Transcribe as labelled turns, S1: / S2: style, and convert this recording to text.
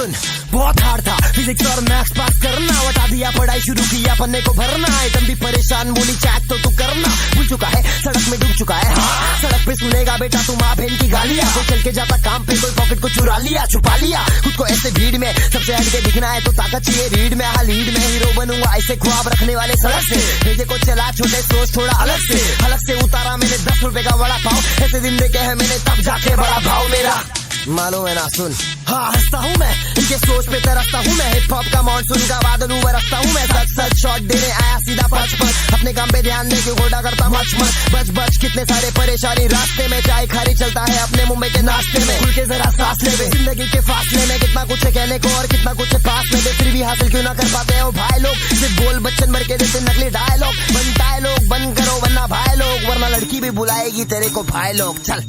S1: सुन, बहुत हार्ड था फिजिक्स और मैथ्स पास करना, बता दिया पढ़ाई शुरू किया पन्ने को भरना, एकदम भी परेशान बोली चैट तो तू करना, भूल चुका है सड़क में डूब चुका है, हाँ सड़क पे सुनेगा बेटा तू माँ बहन की गालियां, कोई चल के जाता काम पे कोई पॉकेट को चुरा लिया छुपा लिया, खुद को ऐसे भीड़ में सबसे हट के दिखना है तो ताकत चाहिए रीड में, हाँ लीड में हीरो बनूंगा ऐसे ख्वाब रखने वाले सड़क से, भेजे को चला छोटे सोच थोड़ा अलग से उतारा मैंने 10 रुपए का बड़ा भाव, ऐसे दिन देखे है मैंने तब जाके बड़ा भाव मेरा मालूम है ना सुन, हाँ हंसता हूँ मैं इनके सोच पे तरसता हूँ मैं, हिप हॉप का मानसून का बादल हूँ बरसता हूँ मैं, सच शॉट देने आया सीधा पच अपने काम पे ध्यान दे के घोड़ा करता मच बच कितने सारे परेशानी रास्ते में, चाय खारी चलता है अपने मुंबई के नाश्ते में, खुल के जरा सांस ले जिंदगी के फासले में, कितना कुछ है कहने को और कितना कुछ है पास में, फिर भी हासिल क्यों ना कर पाते हैं भाई लोग, सिर्फ बोल बच्चन भर के जैसे नकली डायलॉग, बनता है लोग बंद करो वरना भाई लोग, वरना लड़की भी बुलाएगी तेरे को भाई लोग, चल।